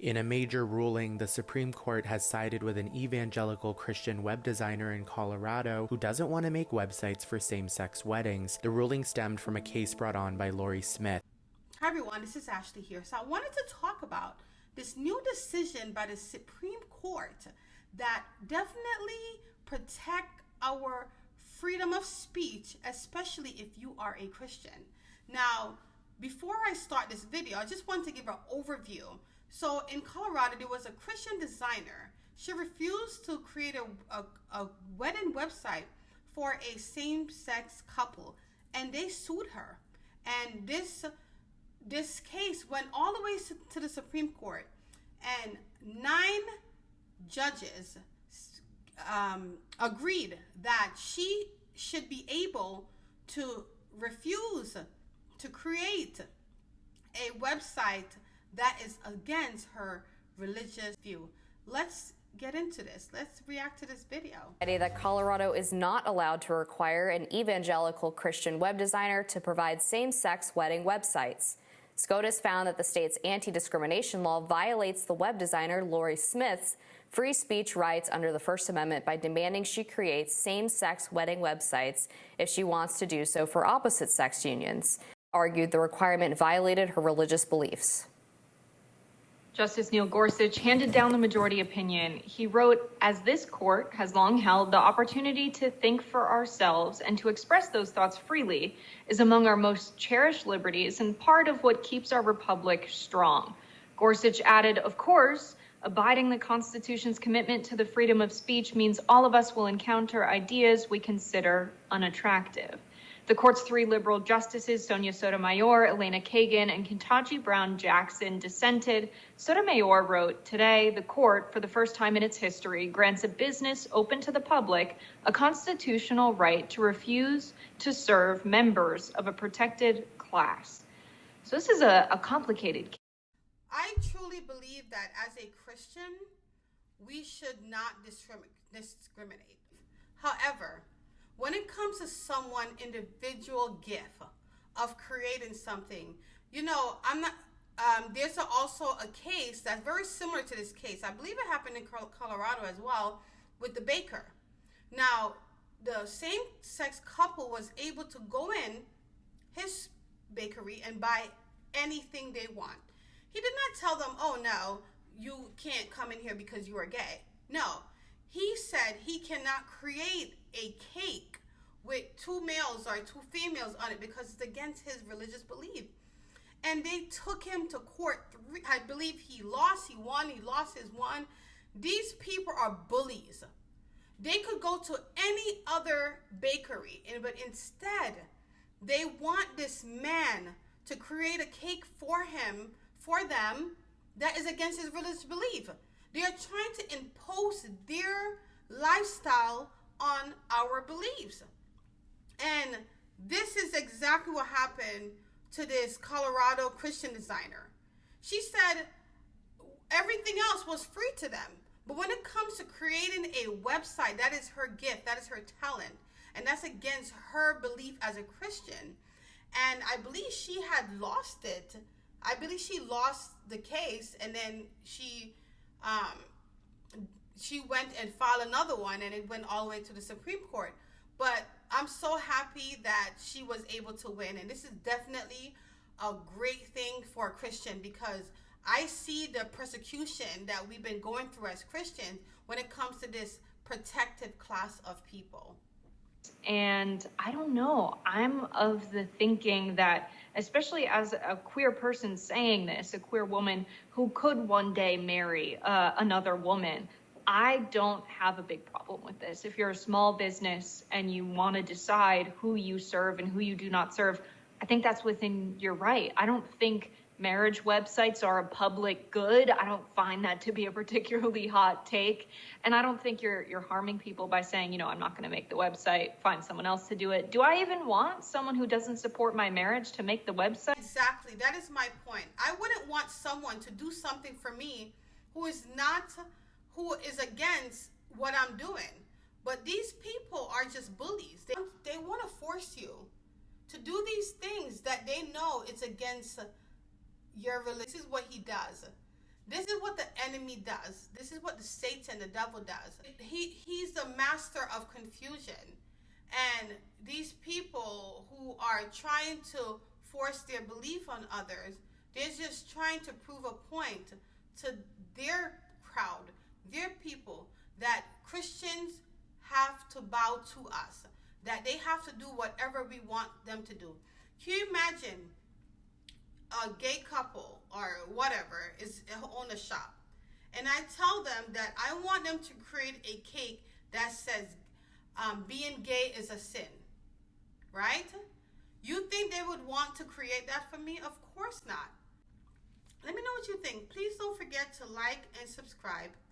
In a major ruling, the Supreme Court has sided with an evangelical Christian web designer in Colorado who doesn't want to make websites for same-sex weddings. The ruling stemmed from a case brought on by Lori Smith. Hi everyone, this is Ashley here. So I wanted to talk about this new decision by the Supreme Court that definitely protect our freedom of speech, especially if you are a Christian. Now, before I start this video, I just want to give an overview. So in Colorado, there was a Christian designer. She refused to create a wedding website for a same-sex couple, and they sued her. And this case went all the way to the Supreme Court, and 9 judges agreed that she should be able to refuse to create a website that is against her religious view. Let's get into this. Let's react to this video. That Colorado is not allowed to require an evangelical Christian web designer to provide same-sex wedding websites. SCOTUS found that the state's anti-discrimination law violates the web designer Lori Smith's free speech rights under the First Amendment by demanding she creates same-sex wedding websites if she wants to do so for opposite-sex unions. Argued the requirement violated her religious beliefs. Justice Neil Gorsuch handed down the majority opinion. He wrote, "As this court has long held, the opportunity to think for ourselves and to express those thoughts freely is among our most cherished liberties and part of what keeps our republic strong." Gorsuch added, "Of course, abiding the Constitution's commitment to the freedom of speech means all of us will encounter ideas we consider unattractive." The court's 3 liberal justices, Sonia Sotomayor, Elena Kagan, and Ketanji Brown Jackson, dissented. Sotomayor wrote, "Today, the court, for the first time in its history, grants a business open to the public a constitutional right to refuse to serve members of a protected class." So this is a complicated case. I truly believe that as a Christian, we should not discriminate. However, when it comes to someone's individual gift of creating something, there's also a case that's very similar to this case. I believe it happened in Colorado as well with the baker. Now, the same-sex couple was able to go in his bakery and buy anything they want. He did not tell them, "Oh no, you can't come in here because you are gay." No, he said he cannot create a cake with 2 males or 2 females on it because it's against his religious belief. And they took him to court. I believe he lost, he won, he lost his one. These people are bullies. They could go to any other bakery, but instead, they want this man to create a cake for them, that is against his religious belief. They are trying to impose their lifestyle on our beliefs. And this is exactly what happened to this Colorado Christian designer. She said everything else was free to them. But when it comes to creating a website, that is her gift, that is her talent. And that's against her belief as a Christian. And I believe she had lost it. I believe she lost the case, and then she went and filed another one, and it went all the way to the Supreme Court. But I'm so happy that she was able to win, and this is definitely a great thing for a Christian, because I see the persecution that we've been going through as Christians when it comes to this protected class of people. And I don't know, I'm of the thinking that, especially as a queer person saying this, a queer woman who could one day marry another woman, I don't have a big problem with this. If you're a small business and you want to decide who you serve and who you do not serve, I think that's within your right. I don't think marriage websites are a public good. I don't find that to be a particularly hot take. And I don't think you're harming people by saying, I'm not going to make the website, find someone else to do it. Do I even want someone who doesn't support my marriage to make the website? Exactly. That is my point. I wouldn't want someone to do something for me who is against what I'm doing. But these people are just bullies. They want to force you to do these things that they know it's against your religion. This is what he does. This is what the enemy does. This is what the Satan, the devil, does. He's the master of confusion. And these people who are trying to force their belief on others, they're just trying to prove a point to their crowd, their people, that Christians have to bow to us, that they have to do whatever we want them to do. Can you imagine a gay couple or whatever is on a shop, and I tell them that I want them to create a cake that says being gay is a sin, right? You think they would want to create that for me? Of course not. Let me know what you think. Please don't forget to like and subscribe.